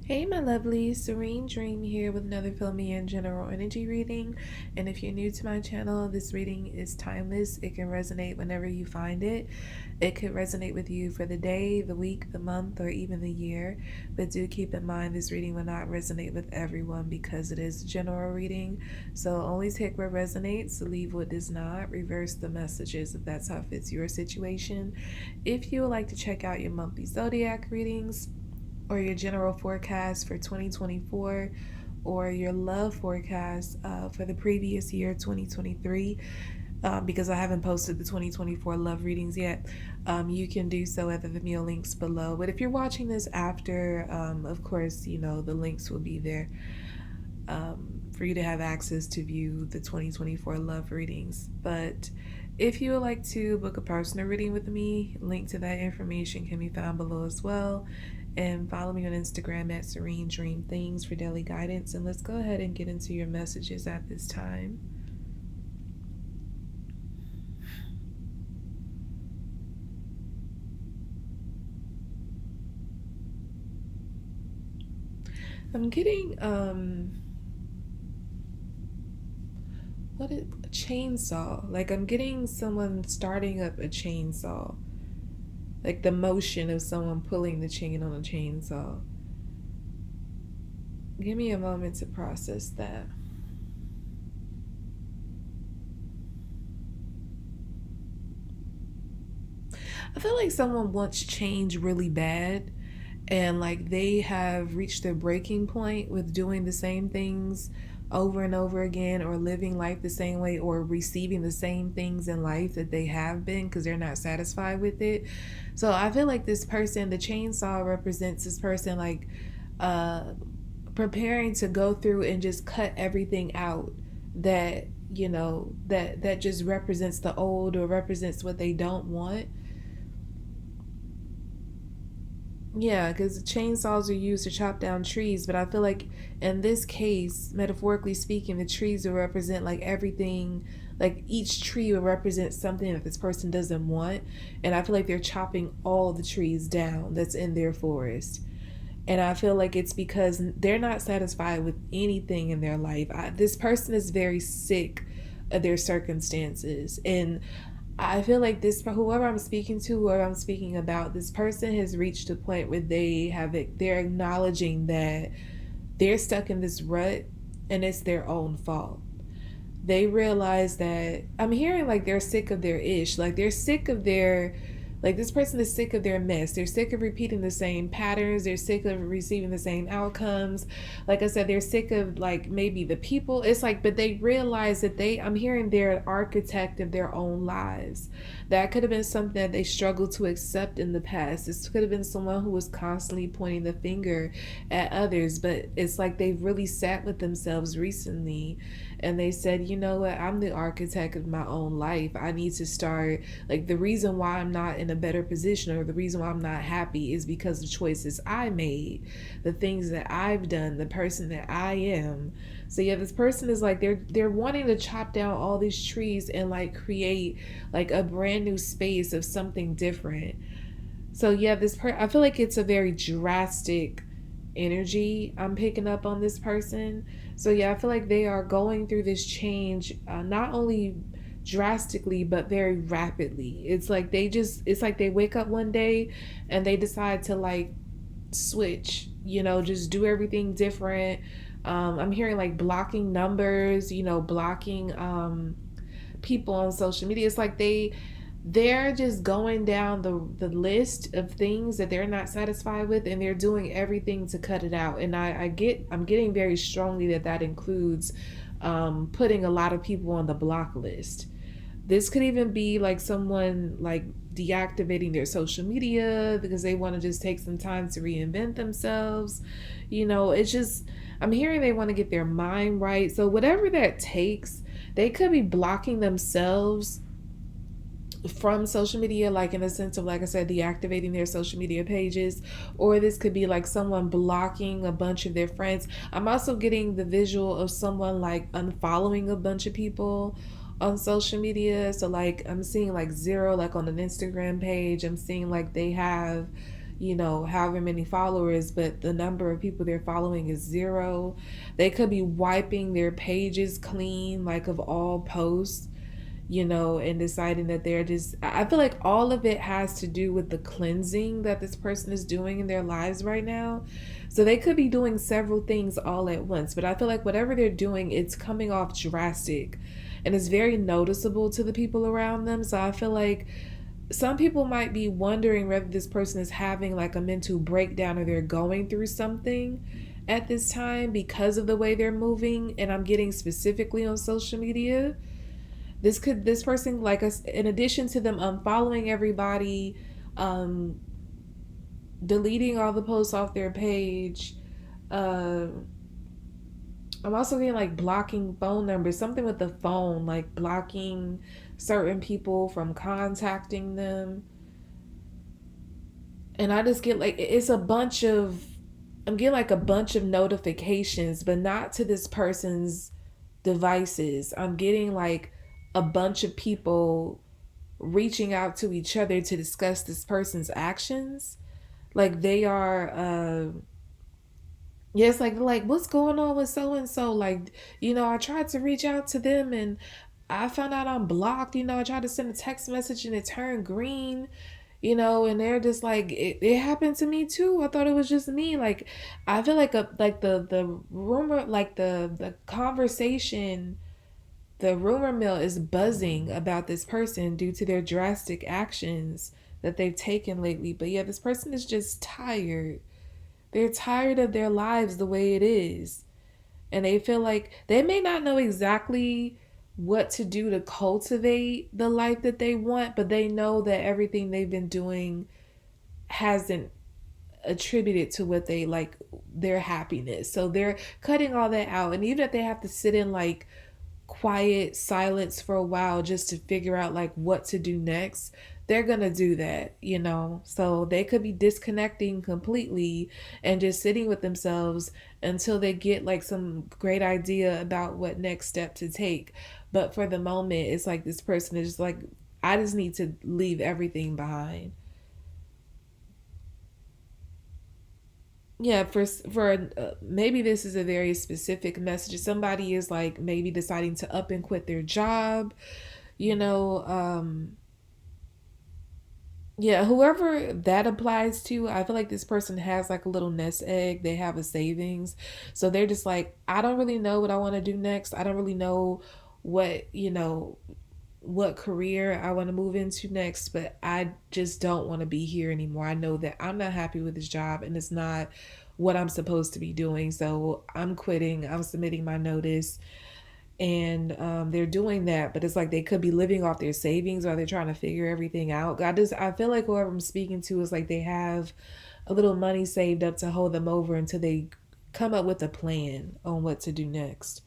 Hey, my lovely Serene Dream here with another Fill Me In general energy reading. And if you're new to my channel, this reading is timeless. It can resonate whenever you find it. It could resonate with you for the day, the week, the month, or even the year. But do keep in mind this reading will not resonate with everyone because it is a general reading. So only take what resonates, leave what does not, reverse the messages if that's how it fits your situation. If you would like to check out your monthly Zodiac readings, or your general forecast for 2024, or your love forecast for the previous year 2023, because I haven't posted the 2024 love readings yet, you can do so at the Vimeo links below. But if you're watching this after, of course, you know the links will be there for you to have access to view the 2024 love readings. But if you would like to book a personal reading with me, link to that information can be found below as well. And follow me on Instagram at Serene Dream Things for daily guidance. And let's go ahead and get into your messages at this time. I'm getting what is a chainsaw? Like I'm getting someone starting up a chainsaw. Like the motion of someone pulling the chain on a chainsaw. Give me a moment to process that. I feel like someone wants change really bad, and like they have reached their breaking point with doing the same things over and over again, or living life the same way, or receiving the same things in life that they have been because they're not satisfied with it. So I feel like this person, the chainsaw represents this person like uh preparing to go through and just cut everything out that that just represents the old or represents what they don't want. Yeah, because chainsaws are used to chop down trees, but I feel like in this case, metaphorically speaking, the trees will represent like everything, like each tree will represent something that this person doesn't want. And I feel like they're chopping all the trees down that's in their forest. And I feel like it's because they're not satisfied with anything in their life. This person is very sick of their circumstances. And I feel like this, whoever I'm speaking to, whoever I'm speaking about, this person has reached a point where they're acknowledging that they're stuck in this rut and it's their own fault. They realize that I'm hearing like they're sick of their ish, like they're sick of their, like this person is sick of their mess. They're sick of repeating the same patterns. They're sick of receiving the same outcomes. Like I said, they're sick of like maybe the people. It's like, but they realize that I'm hearing they're an architect of their own lives. That could have been something that they struggled to accept in the past. This could have been someone who was constantly pointing the finger at others, but it's like they've really sat with themselves recently and they said, you know what, I'm the architect of my own life. I need to start, like, the reason why I'm not in a better position, or the reason why I'm not happy, is because of choices I made, the things that I've done, the person that I am. So yeah, this person is like they're wanting to chop down all these trees and like create like a brand new space of something different. So yeah, I feel like it's a very drastic energy I'm picking up on this person. So yeah, I feel like they are going through this change, not only drastically but very rapidly. It's like they wake up one day and they decide to like switch, just do everything different. I'm hearing like blocking numbers, blocking people on social media. It's like they're just going down the list of things that they're not satisfied with, and they're doing everything to cut it out. And I'm getting very strongly that includes putting a lot of people on the block list. This could even be like someone like deactivating their social media because they want to just take some time to reinvent themselves. It's just, I'm hearing they want to get their mind right. So whatever that takes, they could be blocking themselves from social media, like in the sense of, like I said, deactivating their social media pages, or this could be like someone blocking a bunch of their friends. I'm also getting the visual of someone like unfollowing a bunch of people on social media. So like I'm seeing like zero, like on an Instagram page. I'm seeing like they have however many followers, but the number of people they're following is zero. They could be wiping their pages clean, like of all posts, and deciding that they're just, I feel like all of it has to do with the cleansing that this person is doing in their lives right now. So they could be doing several things all at once, but I feel like whatever they're doing, it's coming off drastic and it's very noticeable to the people around them. So I feel like some people might be wondering whether this person is having like a mental breakdown or they're going through something at this time because of the way they're moving. And I'm getting specifically on social media. This person, like us, in addition to them unfollowing everybody, um deleting all the posts off their page, uh I'm also getting like blocking phone numbers, something with the phone, like blocking certain people from contacting them. And I just get like, it's a bunch of, I'm getting like a bunch of notifications, but not to this person's devices. I'm getting like a bunch of people reaching out to each other to discuss this person's actions. Like they are, yeah, it's like what's going on with so and so? Like, I tried to reach out to them and I found out I'm blocked. I tried to send a text message and it turned green. And they're just like, it happened to me too. I thought it was just me. Like, I feel like the rumor, like the conversation, the rumor mill is buzzing about this person due to their drastic actions that they've taken lately. But yeah, this person is just tired. They're tired of their lives the way it is. And they feel like they may not know exactly what to do to cultivate the life that they want, but they know that everything they've been doing hasn't attributed to what they like, their happiness. So they're cutting all that out. And even if they have to sit in like quiet silence for a while just to figure out like what to do next, they're gonna do that. So they could be disconnecting completely and just sitting with themselves until they get like some great idea about what next step to take. But for the moment, it's like this person is just like, I just need to leave everything behind. Yeah, for maybe this is a very specific message. Somebody is like maybe deciding to up and quit their job, you know yeah, whoever that applies to, I feel like this person has like a little nest egg. They have a savings. So they're just like, I don't really know what I want to do next. I don't really know what career I want to move into next, but I just don't want to be here anymore. I know that I'm not happy with this job and it's not what I'm supposed to be doing. So I'm quitting. I'm submitting my notice, and they're doing that, but it's like they could be living off their savings or they're trying to figure everything out. I feel like whoever I'm speaking to is like they have a little money saved up to hold them over until they come up with a plan on what to do next.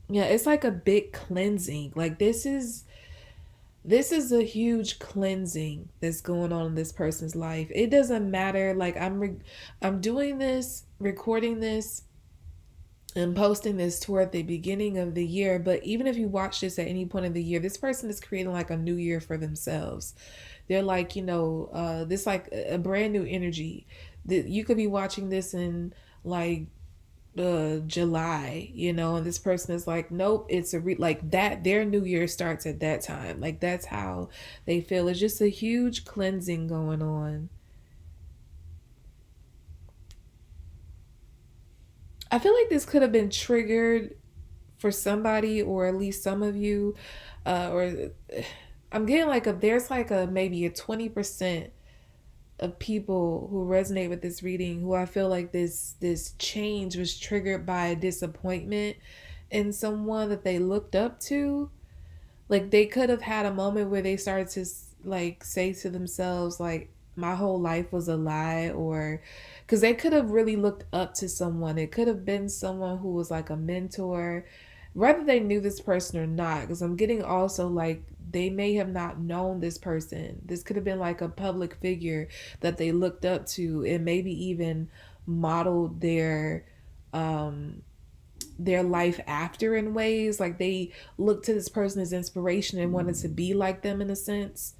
Yeah, it's like a big cleansing. Like this is a huge cleansing that's going on in this person's life. It doesn't matter, like I'm doing this, recording this and posting this toward the beginning of the year. But even if you watch this at any point in the year, this person is creating like a new year for themselves. They're like, this like a brand new energy. That you could be watching this in like July, and this person is like, nope, it's like that. Their new year starts at that time. Like that's how they feel. It's just a huge cleansing going on. I feel like this could have been triggered for somebody or at least some of you, or I'm getting like a there's like a maybe a 20% of people who resonate with this reading who I feel like this change was triggered by a disappointment in someone that they looked up to. Like they could have had a moment where they started to like say to themselves like, my whole life was a lie, or because they could have really looked up to someone. It could have been someone who was like a mentor, whether they knew this person or not, because I'm getting also like they may have not known this person. This could have been like a public figure that they looked up to and maybe even modeled um their life after in ways like they looked to this person as inspiration and wanted to be like them in a sense.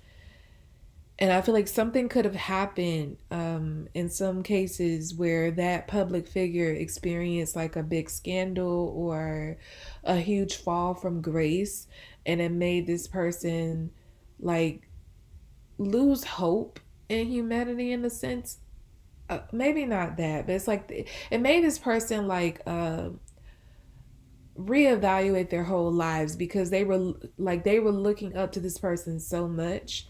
And I feel like something could have happened in some cases where that public figure experienced like a big scandal or a huge fall from grace, and it made this person like lose hope in humanity in a sense. Maybe not that, but it's like it made this person like reevaluate their whole lives because they were looking up to this person so much,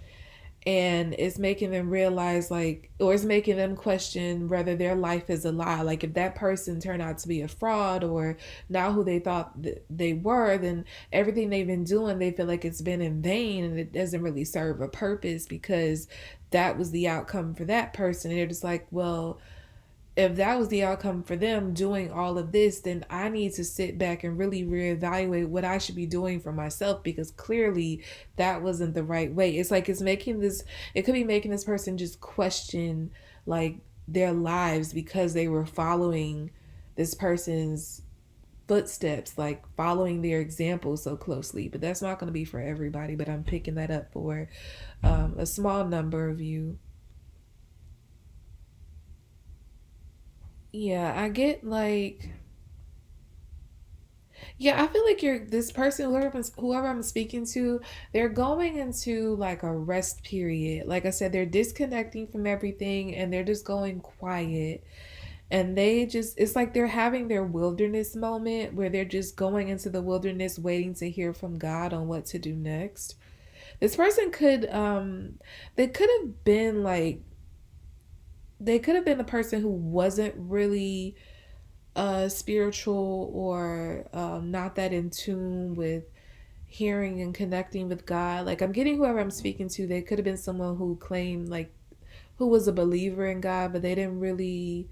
and it's making them realize like, or it's making them question whether their life is a lie. Like if that person turned out to be a fraud or not who they thought they were, then everything they've been doing, they feel like it's been in vain and it doesn't really serve a purpose because that was the outcome for that person. And they're just like, well, if that was the outcome for them doing all of this, then I need to sit back and really reevaluate what I should be doing for myself because clearly that wasn't the right way. It's like it's making this, it could be making this person just question like their lives because they were following this person's footsteps, like following their example so closely. But that's not going to be for everybody, but I'm picking that up for a small number of you. Yeah, I get like, yeah, I feel like you're this person, whoever I'm speaking to, they're going into like a rest period. Like I said, they're disconnecting from everything and they're just going quiet. And they just, it's like they're having their wilderness moment where they're just going into the wilderness waiting to hear from God on what to do next. This person could, they could have been like, they could have been a person who wasn't really spiritual or not that in tune with hearing and connecting with God. Like I'm getting whoever I'm speaking to, they could have been someone who claimed like who was a believer in God, but they didn't really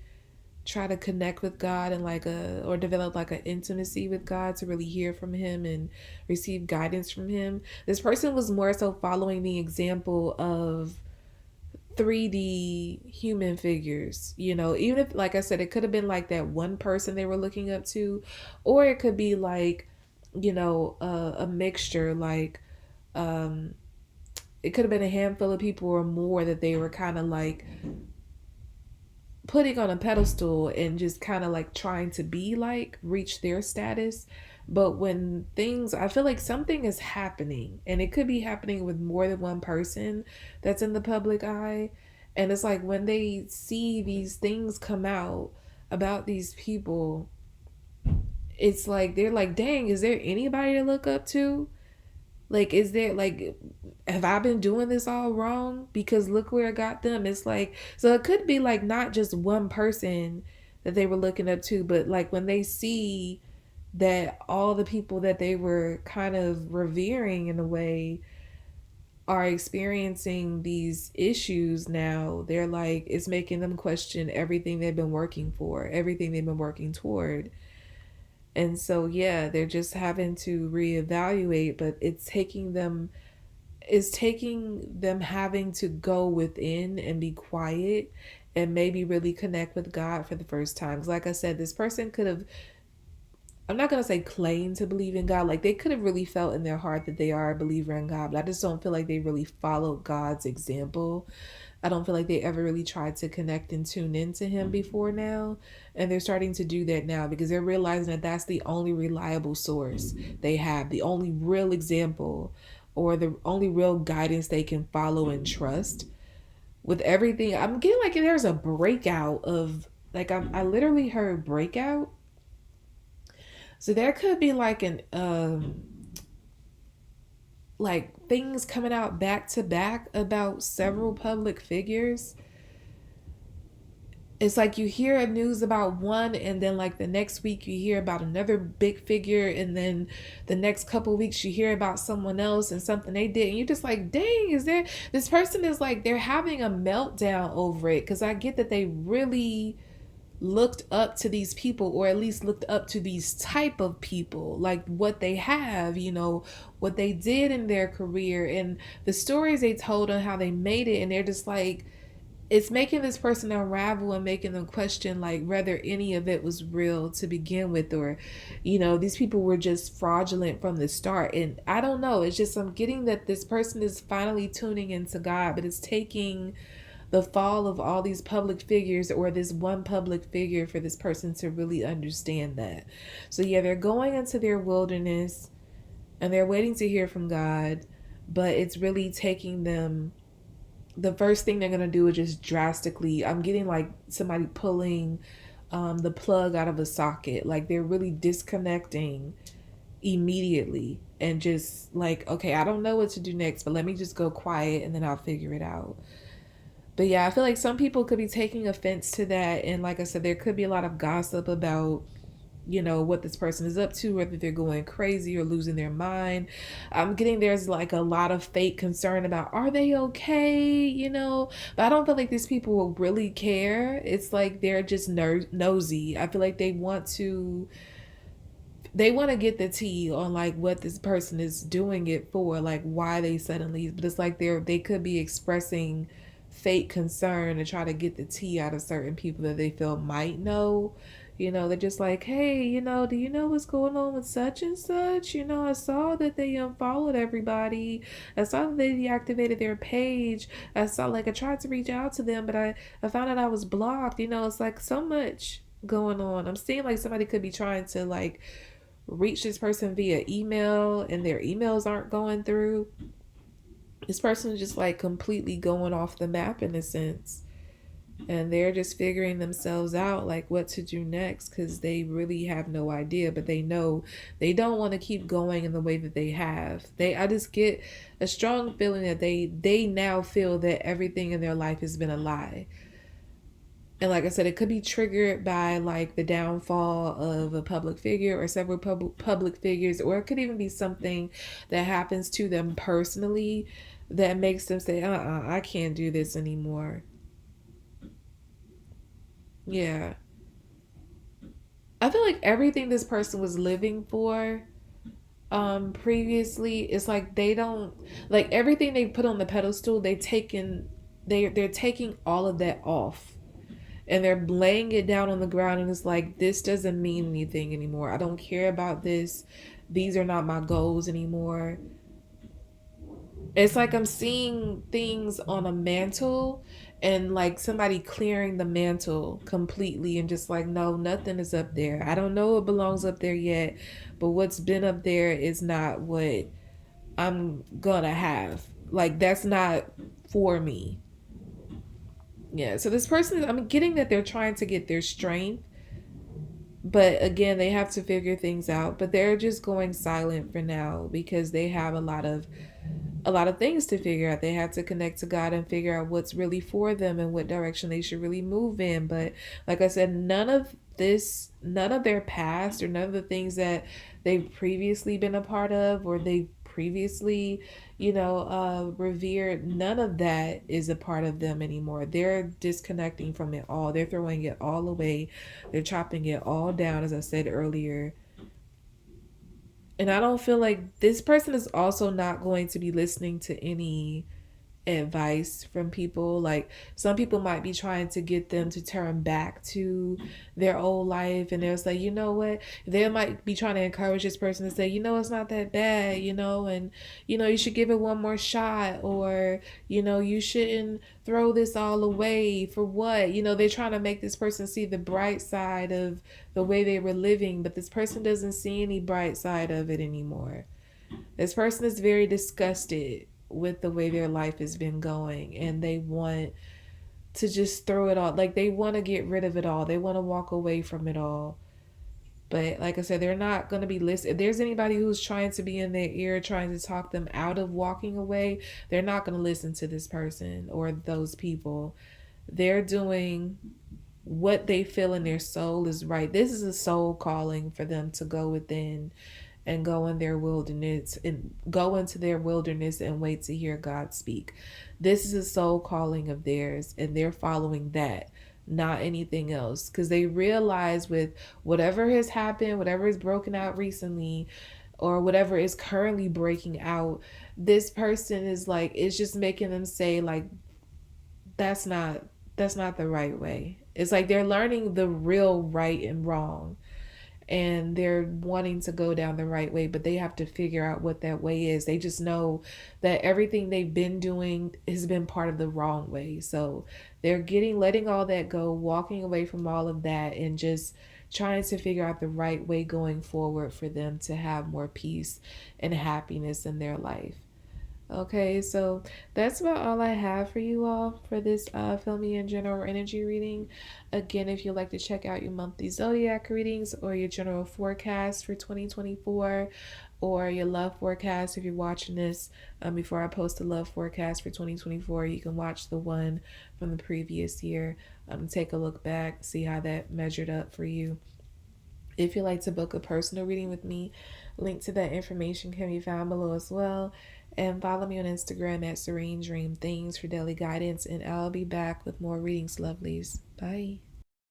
try to connect with God and like a or develop like an intimacy with God to really hear from him and receive guidance from him. This person was more so following the example of 3D human figures, even if, like I said, it could have been like that one person they were looking up to, or it could be like, a mixture, like, um, it could have been a handful of people or more that they were kind of like putting on a pedestal and just kind of like trying to be like reach their status. But when things, I feel like something is happening, and it could be happening with more than one person that's in the public eye. And it's like when they see these things come out about these people, it's like they're like, dang, is there anybody to look up to? Like, is there like, have I been doing this all wrong? Because look where it got them. It's like, so it could be like not just one person that they were looking up to, but like when they see that all the people that they were kind of revering in a way are experiencing these issues now, they're like, it's making them question everything they've been working for, everything they've been working toward. And so, yeah, they're just having to reevaluate, but it's taking them having to go within and be quiet and maybe really connect with God for the first time. 'Cause like I said, this person could have, I'm not going to say claim to believe in God. Like they could have really felt in their heart that they are a believer in God, but I just don't feel like they really followed God's example. I don't feel like they ever really tried to connect and tune into him before now. And they're starting to do that now because they're realizing that that's the only reliable source they have, the only real example or the only real guidance they can follow and trust. With everything, I'm getting like there's a breakout of, like, I literally heard breakout. So there could be like an, like things coming out back to back about several public figures. It's like you hear a news about one and then like the next week you hear about another big figure, and then the next couple weeks you hear about someone else and something they did, and you're just like, dang, is there, this person is like, they're having a meltdown over it. Because I get that they really looked up to these people, or at least looked up to these type of people, like what they have, what they did in their career and the stories they told on how they made it, and they're just like, it's making this person unravel and making them question like whether any of it was real to begin with, or these people were just fraudulent from the start. And I don't know, it's just I'm getting that this person is finally tuning into God, but it's taking the fall of all these public figures or this one public figure for this person to really understand that. So yeah, they're going into their wilderness and they're waiting to hear from God, but it's really taking them, the first thing they're gonna do is just drastically, I'm getting like somebody pulling the plug out of a socket. Like they're really disconnecting immediately and just like, okay, I don't know what to do next, but let me just go quiet and then I'll figure it out. But yeah, I feel like some people could be taking offense to that. And like I said, there could be a lot of gossip about what this person is up to, whether they're going crazy or losing their mind. I'm getting there's like a lot of fake concern about are they okay. But I don't feel like these people will really care. It's like they're just nosy. I feel like they want to get the tea on like what this person is doing it for, like why they suddenly, but it's like they could be expressing fake concern to try to get the tea out of certain people that they feel might know. They're just like, hey, do you know what's going on with such and such? I saw that they unfollowed everybody. I saw that they deactivated their page. I saw, like, I tried to reach out to them, but I found out I was blocked. It's like so much going on. I'm seeing like somebody could be trying to like reach this person via email and their emails aren't going through. This person is just like completely going off the map in a sense. And they're just figuring themselves out like what to do next because they really have no idea, but they know they don't want to keep going in the way that they have. I just get a strong feeling that they now feel that everything in their life has been a lie. And like I said, it could be triggered by like the downfall of a public figure or several public figures, or it could even be something that happens to them personally that makes them say, I can't do this anymore. Yeah. I feel like everything this person was living for previously, it's like they don't, like everything they put on the pedestal, they're taking all of that off and they're laying it down on the ground, and it's like this doesn't mean anything anymore. I don't care about this. These are not my goals anymore. It's like I'm seeing things on a mantle and like somebody clearing the mantle completely and just like, no, nothing is up there. I don't know what belongs up there yet, but what's been up there is not what I'm gonna have. Like that's not for me. Yeah, so this person, I'm getting that they're trying to get their strength, but again, they have to figure things out. But they're just going silent for now because they have a lot of things to figure out. They have to connect to God and figure out what's really for them and what direction they should really move in. But like I said, none of their past or none of the things that they've previously been a part of or they've previously, revered, none of that is a part of them anymore. They're disconnecting from it all. They're throwing it all away. They're chopping it all down, as I said earlier. And I don't feel like this person is also not going to be listening to any advice from people. Like some people might be trying to get them to turn back to their old life, and there's like, what, they might be trying to encourage this person to say, it's not that bad, and you should give it one more shot, or you shouldn't throw this all away for what. They're trying to make this person see the bright side of the way they were living, but this person doesn't see any bright side of it anymore. This person is very disgusted with the way their life has been going, and they want to just throw it all. Like they want to get rid of it all. They want to walk away from it all. But like I said, they're not going to be listening. If there's anybody who's trying to be in their ear, trying to talk them out of walking away, they're not going to listen to this person or those people. They're doing what they feel in their soul is right. This is a soul calling for them to go within and go into their wilderness and wait to hear God speak. This is a soul calling of theirs, and they're following that, not anything else, because they realize with whatever has happened, whatever is broken out recently, or whatever is currently breaking out, this person is like, it's just making them say like, that's not That's not the right way. It's like they're learning the real right and wrong, and they're wanting to go down the right way, but they have to figure out what that way is. They just know that everything they've been doing has been part of the wrong way. So they're letting all that go, walking away from all of that, and just trying to figure out the right way going forward for them to have more peace and happiness in their life. Okay, so that's about all I have for you all for this filmy and general energy reading. Again, if you'd like to check out your monthly zodiac readings or your general forecast for 2024, or your love forecast, if you're watching this before I post the love forecast for 2024, you can watch the one from the previous year. Take a look back, see how that measured up for you. If you'd like to book a personal reading with me, link to that information can be found below as well. And follow me on Instagram at Serene Dream Things for daily guidance. And I'll be back with more readings, lovelies. Bye.